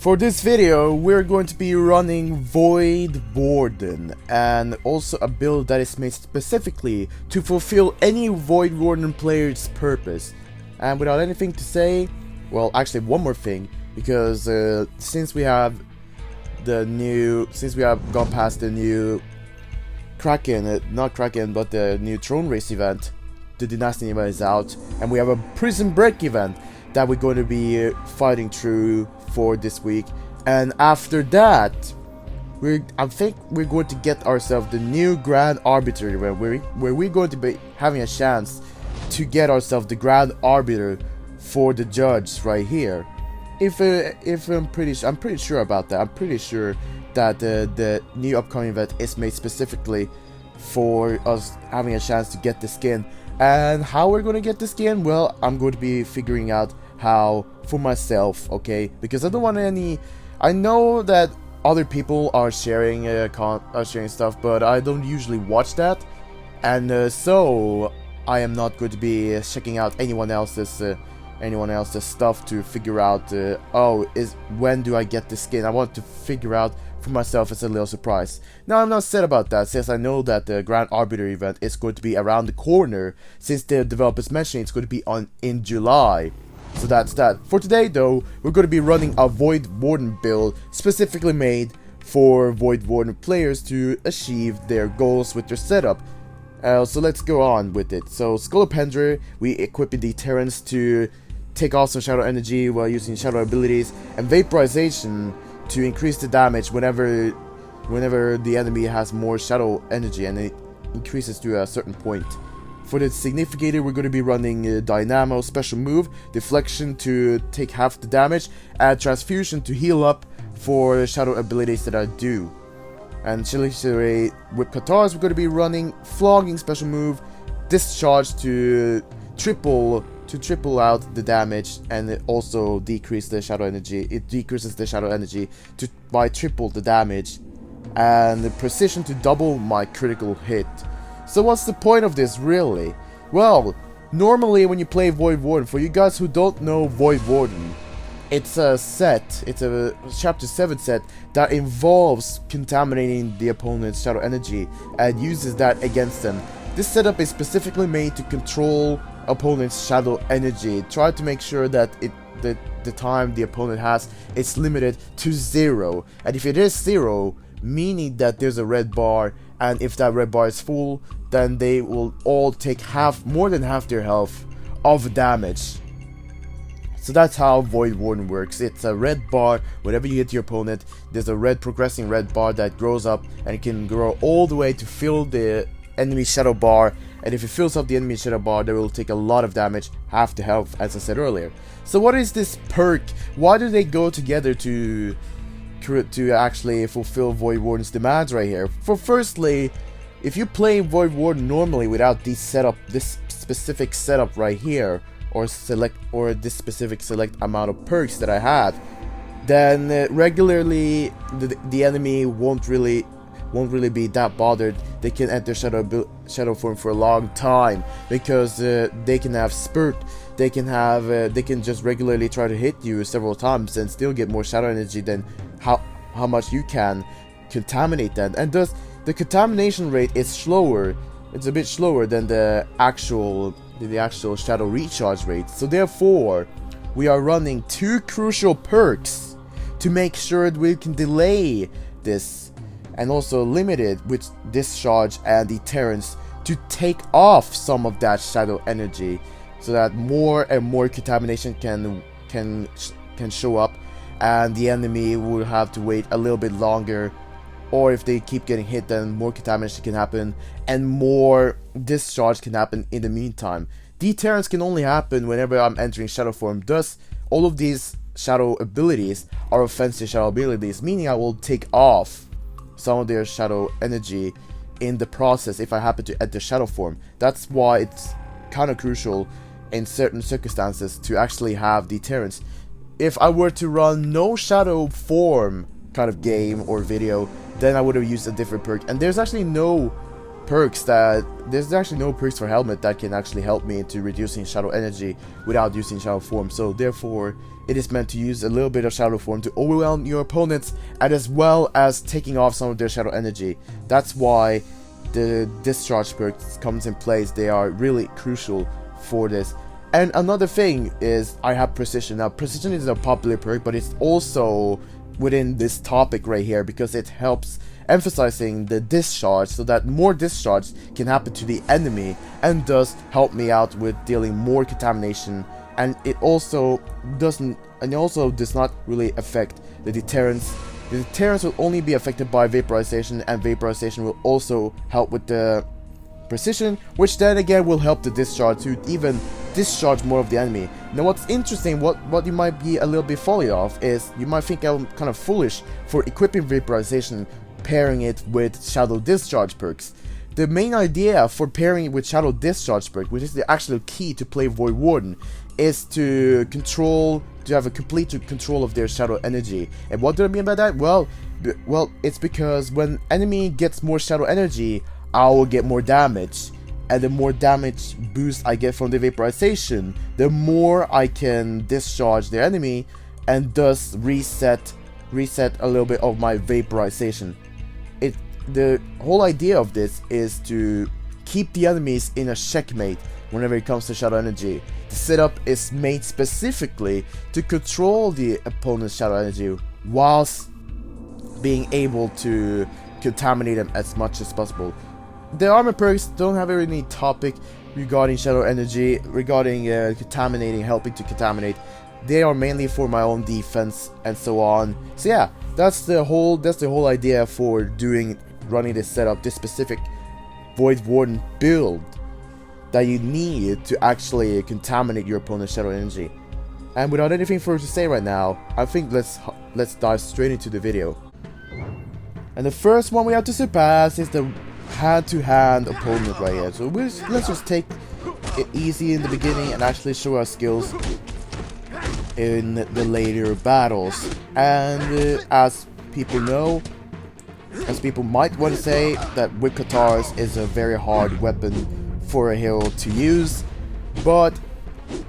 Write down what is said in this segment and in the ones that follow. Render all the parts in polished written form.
For this video, we're going to be running Void Warden, and also a build that is made specifically to fulfill any Void Warden player's purpose. And without anything to say, well, actually one more thing, because since we have gone past the new Kraken, not Kraken, but the new Throne Race event, the Dynasty event is out, and we have a Prison Break event that we're going to be fighting through for this week. And after that, I think we're going to get ourselves the new Grand Arbiter event, where we're going to be having a chance to get ourselves the Grand Arbiter for the judge right here. I'm pretty sure about that. I'm pretty sure that the new upcoming event is made specifically for us having a chance to get the skin. And how we're going to get the skin, well, I'm going to be figuring out how for myself, okay? Because I don't want any. I know that other people are sharing stuff, but I don't usually watch that, and so I am not going to be checking out anyone else's stuff to figure out. When do I get the skin? I want to figure out for myself as a little surprise. Now, I'm not sad about that, since I know that the Grand Arbiter event is going to be around the corner, since the developers mentioned it's going to be in July. So that's that. For today, though, we're going to be running a Void Warden build specifically made for Void Warden players to achieve their goals with their setup. So let's go on with it. So Skull Appender, we equip Deterrence to take off some Shadow Energy while using Shadow abilities, and Vaporization to increase the damage whenever the enemy has more Shadow Energy, and it increases to a certain point. For the Significator, we're going to be running Dynamo special move, Deflection to take half the damage, and Transfusion to heal up for the Shadow abilities that I do. And with Katars, we're going to be running Flogging special move, Discharge to triple out the damage, and it also decrease the Shadow Energy. It decreases the Shadow Energy by triple the damage, and the Precision to double my critical hit. So what's the point of this, really? Well, normally when you play Void Warden, for you guys who don't know Void Warden, it's a Chapter 7 set that involves contaminating the opponent's Shadow Energy and uses that against them. This setup is specifically made to control opponent's Shadow Energy. Try to make sure that the time the opponent has is limited to 0. And if it is 0, meaning that there's a red bar, and if that red bar is full, then they will all take more than half their health of damage. So that's how Void Warden works. It's a red bar. Whenever you hit your opponent, there's a progressing red bar that grows up, and it can grow all the way to fill the enemy shadow bar. And if it fills up the enemy shadow bar, they will take a lot of damage, half the health, as I said earlier. So what is this perk? Why do they go together to actually fulfill Void Warden's demands right here? For firstly, if you play Void Warden normally without this specific setup right here, or this specific select amount of perks that I had, then regularly the enemy won't really be that bothered. They can enter shadow form for a long time, because they can have spurt. They can just regularly try to hit you several times and still get more Shadow Energy than how much you can contaminate them. And thus the contamination rate is slower. It's a bit slower than the actual Shadow recharge rate. So therefore, we are running 2 crucial perks to make sure that we can delay this, and also limit it with Discharge and Deterrence to take off some of that Shadow Energy, so that more and more contamination can show up, and the enemy will have to wait a little bit longer. Or if they keep getting hit, then more contamination can happen, and more discharge can happen in the meantime. Deterrence can only happen whenever I'm entering shadow form. Thus, all of these shadow abilities are offensive shadow abilities, meaning I will take off some of their Shadow Energy in the process if I happen to enter shadow form. That's why it's kind of crucial in certain circumstances to actually have Deterrence. If I were to run no shadow form kind of game or video, then I would have used a different perk. And there's actually no perks that there's actually no perks for helmet that can actually help me into reducing shadow energy without using shadow form. So therefore, it is meant to use a little bit of shadow form to overwhelm your opponents, and as well as taking off some of their shadow energy. That's why the discharge perks comes in place. They are really crucial for this. And another thing is I have precision. Now precision is a popular perk, but it's also within this topic right here because it helps emphasizing the discharge so that more discharge can happen to the enemy, and thus help me out with dealing more contamination. And it also does not really affect the deterrence. The deterrence will only be affected by vaporization, and vaporization will also help with the precision, which then again will help the discharge to even discharge more of the enemy. Now what's interesting, what you might be a little bit folly of, is you might think I'm kind of foolish for equipping vaporization, pairing it with shadow discharge perks. The main idea for pairing it with shadow discharge perk, which is the actual key to play Void Warden, is to have a complete control of their shadow energy. And what do I mean by that? Well, it's because when enemy gets more shadow energy, I will get more damage, and the more damage boost I get from the vaporization, the more I can discharge their enemy, and thus reset a little bit of my vaporization. The whole idea of this is to keep the enemies in a checkmate whenever it comes to shadow energy. The setup is made specifically to control the opponent's shadow energy whilst being able to contaminate them as much as possible. The armor perks don't have any topic regarding shadow energy, regarding contaminating, helping to contaminate. They are mainly for my own defense and so on. So yeah, that's the whole idea for running this setup, this specific Void Warden build that you need to actually contaminate your opponent's shadow energy. And without anything further to say right now, I think let's dive straight into the video. And the first one we have to surpass is the hand-to-hand opponent right here. So let's just take it easy in the beginning and actually show our skills in the later battles. And as people know, as people might want to say, that with Katars is a very hard weapon for a hero to use, but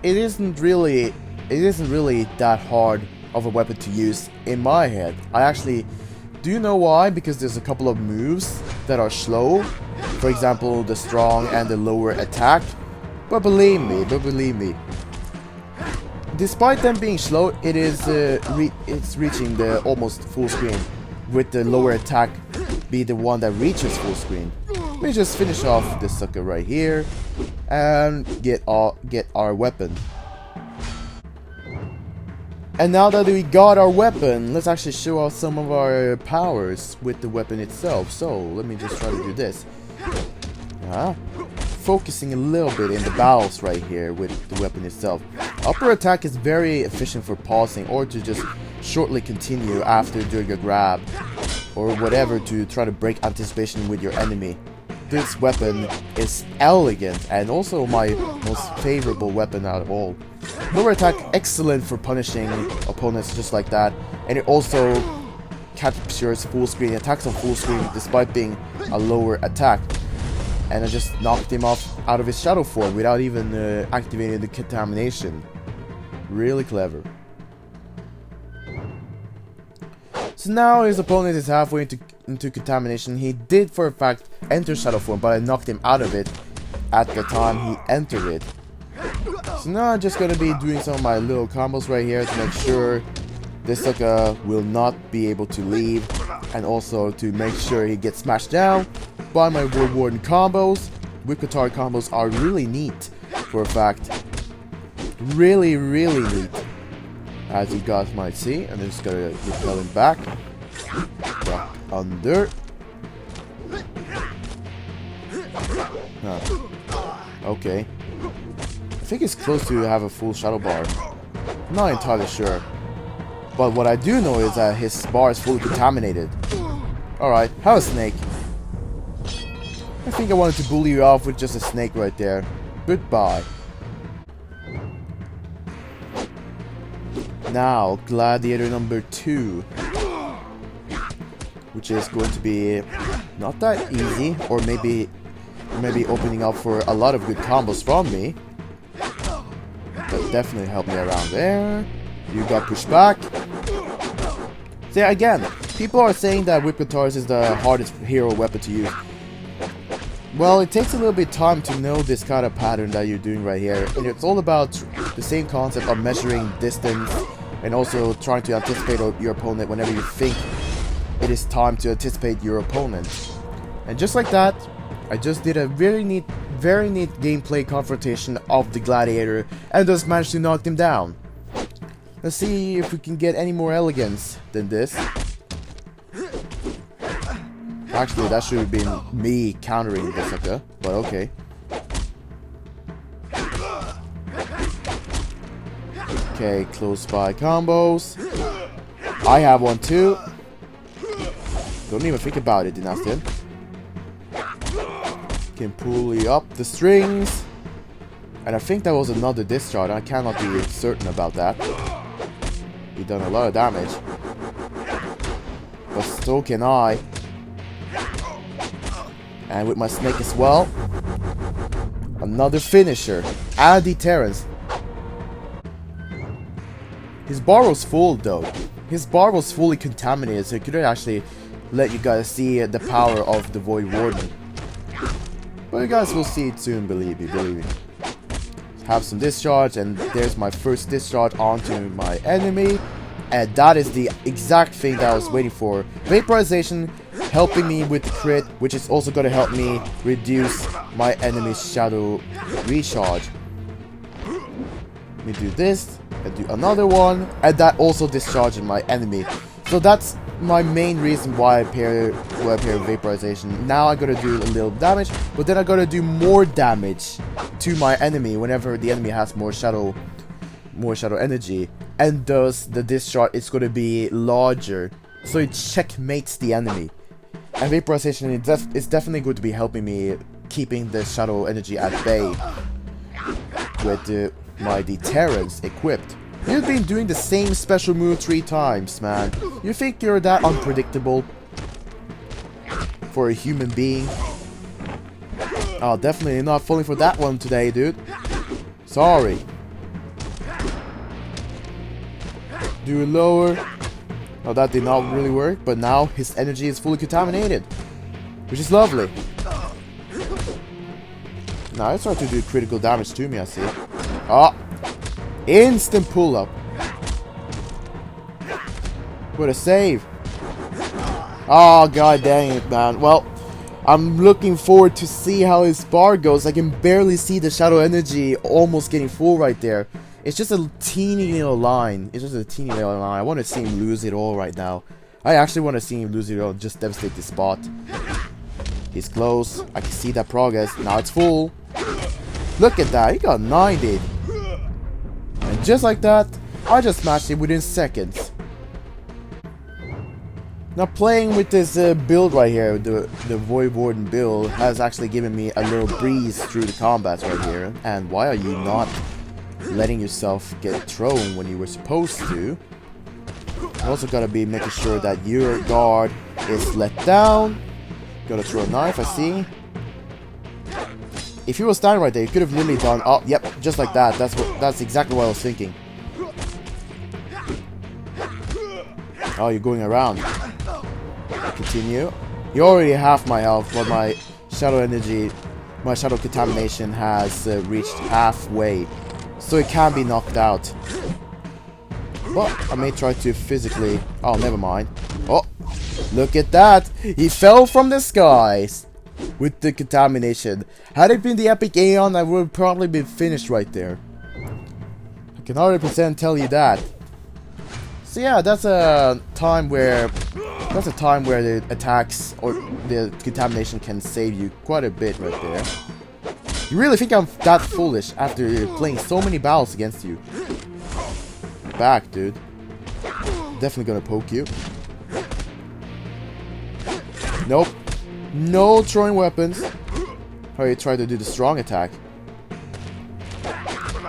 it isn't really that hard of a weapon to use in my head. I actually do know why, because there's a couple of moves that are slow, for example the strong and the lower attack, but believe me, despite them being slow, it's reaching the almost full screen, with the lower attack be the one that reaches full screen. Let me just finish off this sucker right here and get our weapon. And now that we got our weapon, let's actually show off some of our powers with the weapon itself. So let me just try to do this. Focusing a little bit in the battles right here with the weapon itself. Upper attack is very efficient for pausing, or to just shortly continue after doing a grab, or whatever, to try to break anticipation with your enemy. This weapon is elegant and also my most favorable weapon out of all. Lower attack, excellent for punishing opponents just like that, and it also captures full screen, attacks on full screen despite being a lower attack. And I just knocked him off out of his shadow form without even activating the contamination. Really clever. So now his opponent is halfway into contamination. He did for a fact enter shadow form, but I knocked him out of it at the time he entered it. So now I'm just gonna be doing some of my little combos right here to make sure this sucker will not be able to leave, and also to make sure he gets smashed down by my Void Warden combos. With Katar combos are really neat for a fact. Really neat. As you guys might see, I'm just gonna repel him back. Duck under. Okay. I think it's close to have a full shadow bar. I'm not entirely sure. But what I do know is that his bar is fully contaminated. Alright, have a snake. I think I wanted to bully you off with just a snake right there. Goodbye. Now, Gladiator number 2. Which is going to be not that easy, or maybe maybe opening up for a lot of good combos from me. But definitely help me around there. You got pushed back. So yeah, again, people are saying that Whip Katars is the hardest hero weapon to use. Well, it takes a little bit of time to know this kind of pattern that you're doing right here. And it's all about the same concept of measuring distance and also trying to anticipate your opponent whenever you think it is time to anticipate your opponent. And just like that, I just did a very neat gameplay confrontation of the gladiator and just managed to knock him down. Let's see if we can get any more elegance than this. Actually, that should have been me countering this sucker, but okay. Okay, close by combos. I have one too. Don't even think about it, Dynastian. Can pull you up the strings. And I think that was another discharge. I cannot be certain about that. He done a lot of damage. But so can I. And with my snake as well. Another finisher. And deterrence. His bar was full though. His bar was fully contaminated, so I couldn't actually let you guys see the power of the Void Warden. But you guys will see it soon, believe me. Have some discharge, and there's my first discharge onto my enemy. And that is the exact thing that I was waiting for. Vaporization helping me with the crit, which is also going to help me reduce my enemy's shadow recharge. Let me do this, and do another one, and that also discharges my enemy. So that's my main reason why I pair vaporization. Now I gotta do a little damage, but then I gotta do more damage to my enemy whenever the enemy has more shadow energy, and thus the discharge is gonna be larger, so it checkmates the enemy. And vaporization is definitely going to be helping me keeping the shadow energy at bay with my deterrence equipped. You've been doing the same special move 3 times, man. You think you're that unpredictable for a human being? Oh, definitely not falling for that one today, dude. Sorry. Do it lower. Oh, that did not really work, but now his energy is fully contaminated, which is lovely. Now it's starting to do critical damage to me, I see. Oh. Instant pull-up. What a save. Oh, god dang it, man. Well, I'm looking forward to see how his bar goes. I can barely see the shadow energy almost getting full right there. It's just a teeny little line. I want to see him lose it all right now. I actually want to see him lose it all, just devastate this spot. He's close. I can see that progress. Now it's full. Look at that. He got 90. And just like that, I just smashed it within seconds. Now playing with this build right here, the Void Warden build, has actually given me a little breeze through the combats right here. And why are you not letting yourself get thrown when you were supposed to? You also gotta be making sure that your guard is let down. Gotta throw a knife, I see. If he was standing right there, he could have literally done, oh, yep, just like that. That's exactly what I was thinking. Oh, you're going around. Continue. You already half my health, but my shadow energy, my shadow contamination has reached halfway, so it can be knocked out. But I may try to physically. Oh, never mind. Oh, look at that! He fell from the skies. With the contamination. Had it been the Epic Aeon, I would have probably been finished right there. I can 100% tell you that. So yeah, that's a time where the attacks or the contamination can save you quite a bit right there. You really think I'm that foolish after playing so many battles against you? Back, dude. Definitely gonna poke you. Nope. No throwing weapons. Oh, you tried to do the strong attack.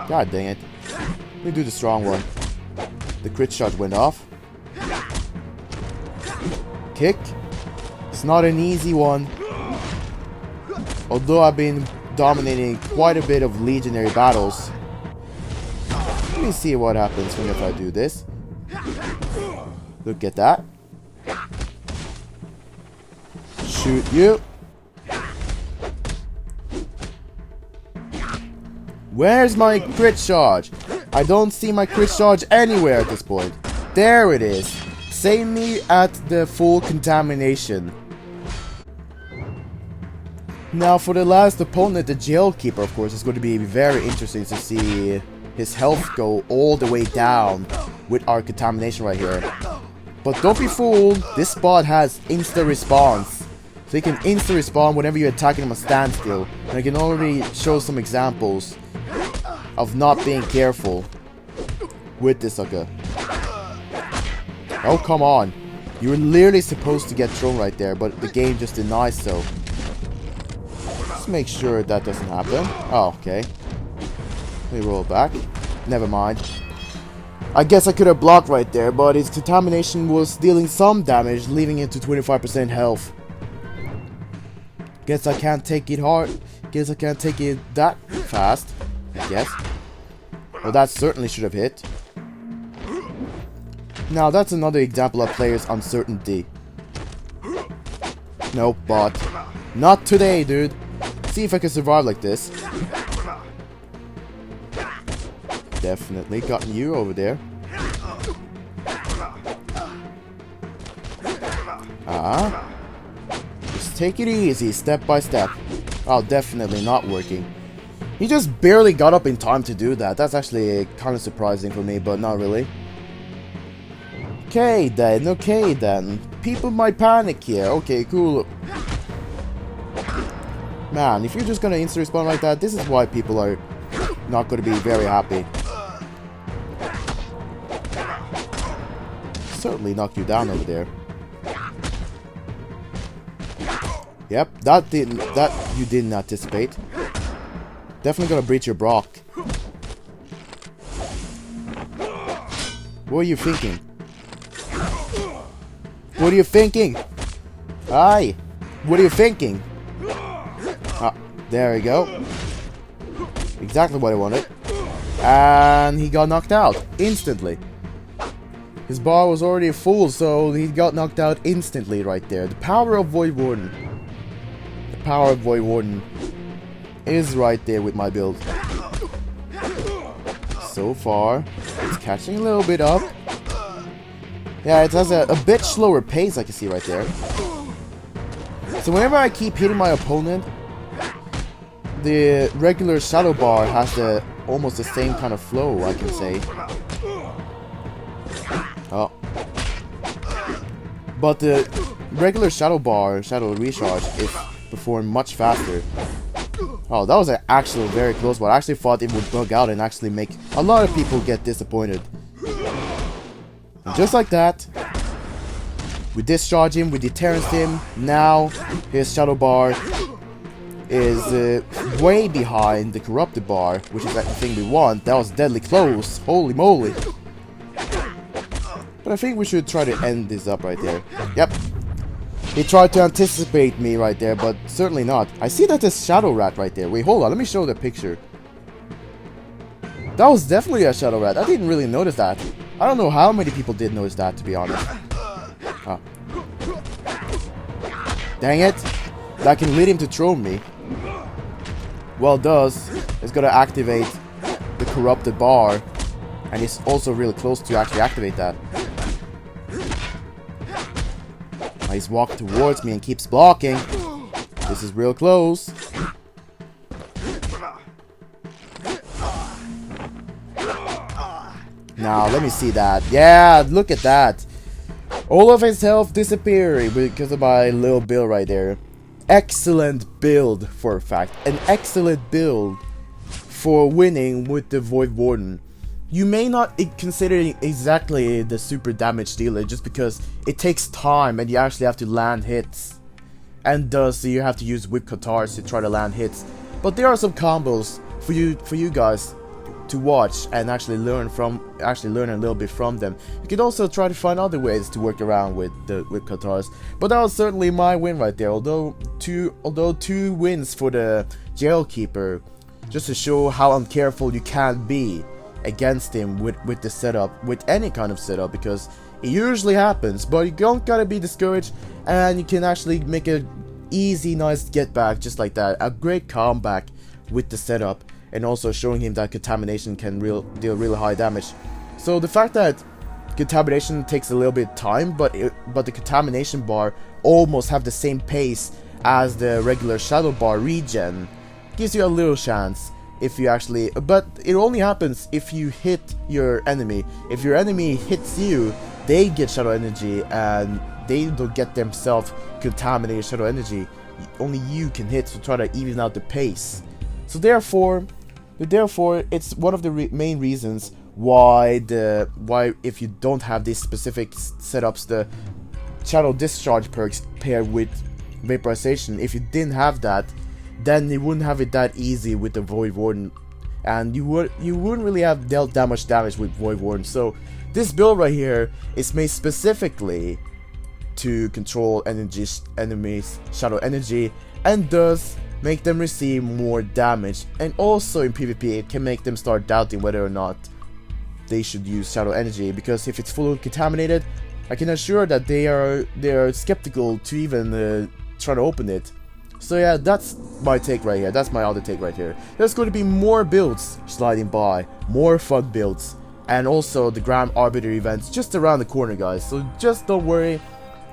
God dang it. Let me do the strong one. The crit shot went off. Kick. It's not an easy one. Although I've been dominating quite a bit of legionary battles. Let me see what happens when if I do this. Look at that. Shoot you. Where's my crit charge? I don't see my crit charge anywhere at this point. There it is. Save me at the full contamination. Now for the last opponent, the Jailkeeper, of course, is going to be very interesting to see his health go all the way down with our contamination right here. But don't be fooled, this bot has insta response. So he can insta respawn whenever you're attacking him a standstill. And I can already show some examples of not being careful with this sucker. Oh, come on. You were literally supposed to get thrown right there, but the game just denies so. Let's make sure that doesn't happen. Oh, okay. Let me roll it back. Never mind. I guess I could have blocked right there, but his contamination was dealing some damage, leaving it to 25% health. Guess I can't take it hard. Guess I can't take it that fast. I guess. Well, that certainly should have hit. Now, that's another example of players' uncertainty. Nope, bot. Not today, dude. See if I can survive like this. Definitely gotten you over there. Just take it easy, step by step. Oh, definitely not working. He just barely got up in time to do that. That's actually kind of surprising for me, but not really. Okay then. People might panic here. Okay, cool. Man, if you're just gonna insta-respawn like that, this is why people are not gonna be very happy. Certainly knock you down over there. Yep, that you didn't anticipate. Definitely gonna breach your Brock. What are you thinking? What are you thinking? Aye. What are you thinking? Ah, there we go. Exactly what I wanted. And he got knocked out instantly. His bar was already full, so he got knocked out instantly right there. The power of Void Warden. The power of Void Warden is right there with my build. So far, it's catching a little bit up. Yeah, it has a bit slower pace, I can see right there. So whenever I keep hitting my opponent, the regular shadow bar has almost the same kind of flow, I can say. Oh. But the regular shadow bar, shadow recharge, is performed much faster. Oh, that was an actual very close one. I actually thought it would bug out and actually make a lot of people get disappointed. And just like that, we discharge him, we deterrence him. Now his shadow bar is way behind the corrupted bar, which is the thing we want. That was deadly close. Holy moly. But I think we should try to end this up right there. Yep. He tried to anticipate me right there, but certainly not. I see that there's Shadow Rat right there. Wait, hold on. Let me show the picture. That was definitely a Shadow Rat. I didn't really notice that. I don't know how many people did notice that, to be honest. Ah. Dang it. That can lead him to throw me. Well, it does. It's gonna activate the corrupted bar. And he's also really close to actually activate that. He's walking towards me and keeps blocking. This is real close. Now, let me see that. Yeah, look at that. All of his health disappearing because of my little build right there. Excellent build, for a fact. An excellent build for winning with the Void Warden. You may not consider it exactly the super damage dealer just because it takes time and you actually have to land hits. And thus you have to use whip Katars to try to land hits. But there are some combos for you guys to watch and actually learn a little bit from them. You can also try to find other ways to work around with Katars. But that was certainly my win right there. Although two wins for the Jailkeeper, just to show how uncareful you can be against him with the setup, with any kind of setup, because it usually happens. But you don't gotta be discouraged, and you can actually make a easy, nice get back just like that. A great comeback with the setup, and also showing him that Contamination can deal really high damage. So the fact that Contamination takes a little bit of time, but the Contamination bar almost have the same pace as the regular Shadow bar regen, gives you a little chance if you actually, but it only happens if you hit your enemy. If your enemy hits you, they get Shadow Energy, and they don't get themselves contaminated Shadow Energy. Only you can hit to try to even out the pace. So therefore, it's one of the main reasons why if you don't have these specific setups, the Shadow Discharge perks paired with Vaporization, if you didn't have that, then you wouldn't have it that easy with the Void Warden, and you wouldn't really have dealt that much damage with Void Warden. So this build right here is made specifically to control enemies' Shadow Energy, and thus make them receive more damage. And also in PvP, it can make them start doubting whether or not they should use Shadow Energy, because if it's fully contaminated, I can assure that they are skeptical to even try to open it. So yeah, that's my take right here. That's my other take right here. There's going to be more builds sliding by, more fun builds, and also the Grand Arbiter events just around the corner, guys. So just don't worry,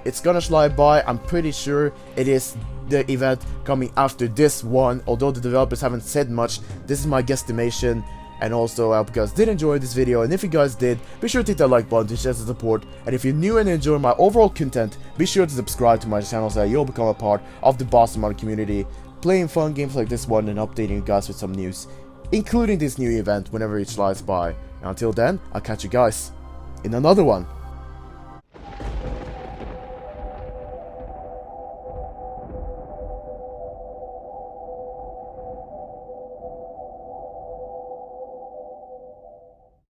it's gonna slide by. I'm pretty sure it is the event coming after this one, although the developers haven't said much. This is my guesstimation. And also, I hope you guys did enjoy this video, and if you guys did, be sure to hit that like button to show some support. And if you're new and enjoy my overall content, be sure to subscribe to my channel so that you'll become a part of the Boston Mod community, playing fun games like this one and updating you guys with some news, including this new event whenever it slides by. And until then, I'll catch you guys in another one.